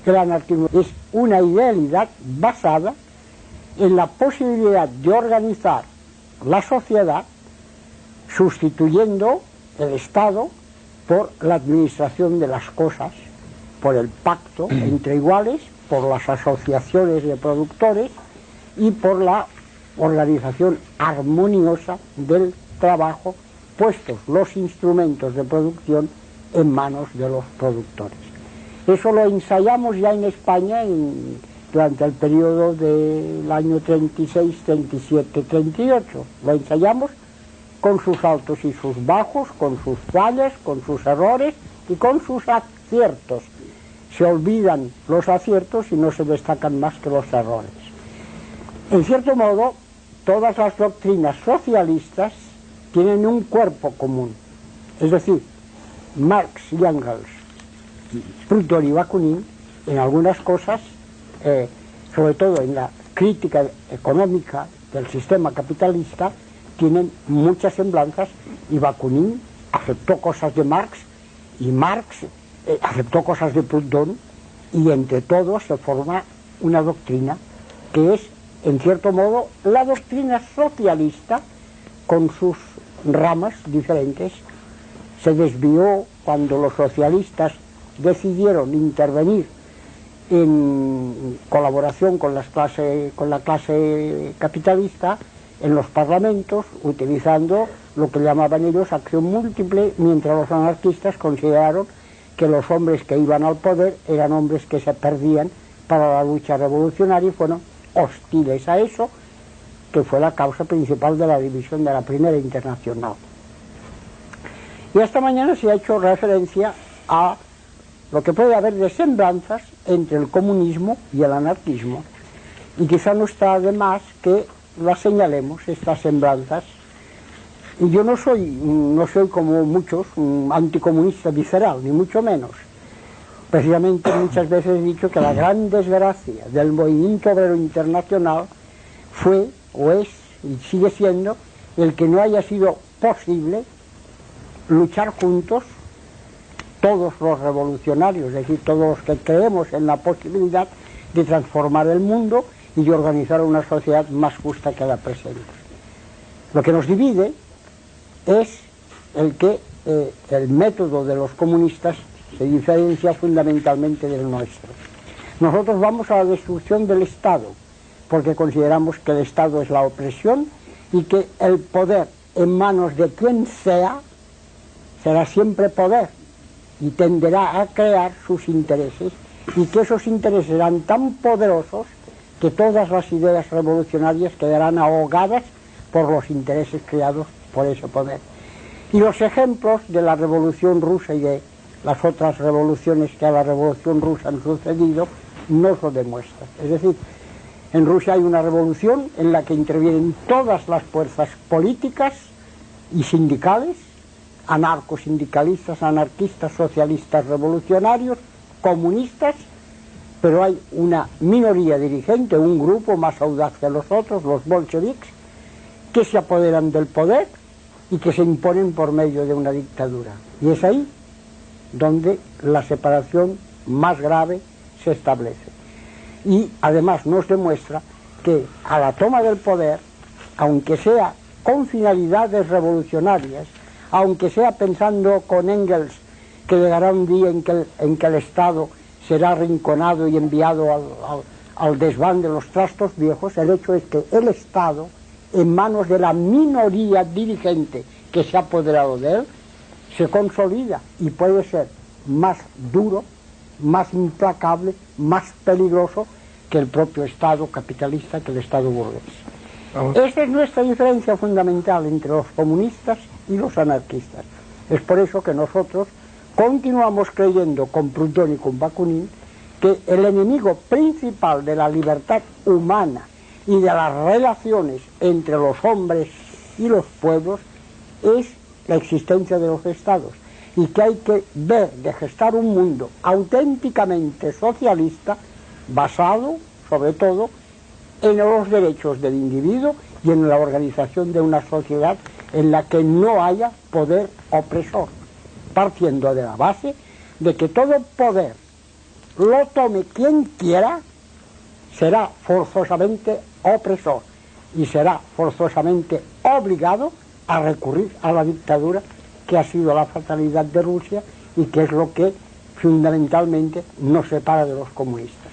El anarquismo es una idealidad basada en la posibilidad de organizar la sociedad sustituyendo el Estado por la administración de las cosas, por el pacto entre iguales, por las asociaciones de productores y por la organización armoniosa del trabajo, puestos los instrumentos de producción en manos de los productores. Eso lo ensayamos ya en España durante el periodo del año 36, 37, 38. Lo ensayamos con sus altos y sus bajos, con sus fallas, con sus errores y con sus aciertos. Se olvidan los aciertos y no se destacan más que los errores. En cierto modo, todas las doctrinas socialistas tienen un cuerpo común. Es decir, Marx y Engels, Proudhon y Bakunin, en algunas cosas, sobre todo en la crítica económica del sistema capitalista, tienen muchas semblanzas, y Bakunin aceptó cosas de Marx y Marx aceptó cosas de Proudhon, y entre todos se forma una doctrina que es, en cierto modo, la doctrina socialista con sus ramas diferentes. Se desvió cuando los socialistas decidieron intervenir en colaboración con la clase capitalista en los parlamentos, utilizando lo que llamaban ellos acción múltiple, mientras los anarquistas consideraron que los hombres que iban al poder eran hombres que se perdían para la lucha revolucionaria y fueron hostiles a eso, que fue la causa principal de la división de la Primera Internacional. Y esta mañana se ha hecho referencia a lo que puede haber de semblanzas entre el comunismo y el anarquismo, y quizá no está de más que las señalemos, estas semblanzas. Y yo no soy como muchos un anticomunista visceral, ni mucho menos. Precisamente muchas veces he dicho que la gran desgracia del movimiento obrero internacional fue, o es, y sigue siendo, el que no haya sido posible luchar juntos todos los revolucionarios, es decir, todos los que creemos en la posibilidad de transformar el mundo y de organizar una sociedad más justa que la presente. Lo que nos divide es el método de los comunistas se diferencia fundamentalmente del nuestro. Nosotros vamos a la destrucción del Estado, porque consideramos que el Estado es la opresión y que el poder en manos de quien sea será siempre poder y tenderá a crear sus intereses, y que esos intereses serán tan poderosos que todas las ideas revolucionarias quedarán ahogadas por los intereses creados por ese poder. Y los ejemplos de la Revolución Rusa y de las otras revoluciones que a la Revolución Rusa han sucedido nos lo demuestran. Es decir, en Rusia hay una revolución en la que intervienen todas las fuerzas políticas y sindicales, anarcosindicalistas, anarquistas, socialistas, revolucionarios, comunistas, pero hay una minoría dirigente, un grupo más audaz que los otros, los bolcheviques, que se apoderan del poder y que se imponen por medio de una dictadura. Y es ahí donde la separación más grave se establece. Y además nos demuestra que a la toma del poder, aunque sea con finalidades revolucionarias, aunque sea pensando con Engels que llegará un día en que el Estado será arrinconado y enviado al desván de los trastos viejos, el hecho es que el Estado, en manos de la minoría dirigente que se ha apoderado de él, se consolida y puede ser más duro, más implacable, más peligroso que el propio Estado capitalista, que el Estado burgués. Esa es nuestra diferencia fundamental entre los comunistas y los anarquistas. Es por eso que nosotros continuamos creyendo, con Proudhon y con Bakunin, que el enemigo principal de la libertad humana y de las relaciones entre los hombres y los pueblos es la existencia de los estados, y que hay que ver de gestar un mundo auténticamente socialista basado, sobre todo, en los derechos del individuo y en la organización de una sociedad en la que no haya poder opresor, partiendo de la base de que todo poder lo tome quien quiera, será forzosamente opresor y será forzosamente obligado a recurrir a la dictadura, que ha sido la fatalidad de Rusia y que es lo que fundamentalmente nos separa de los comunistas.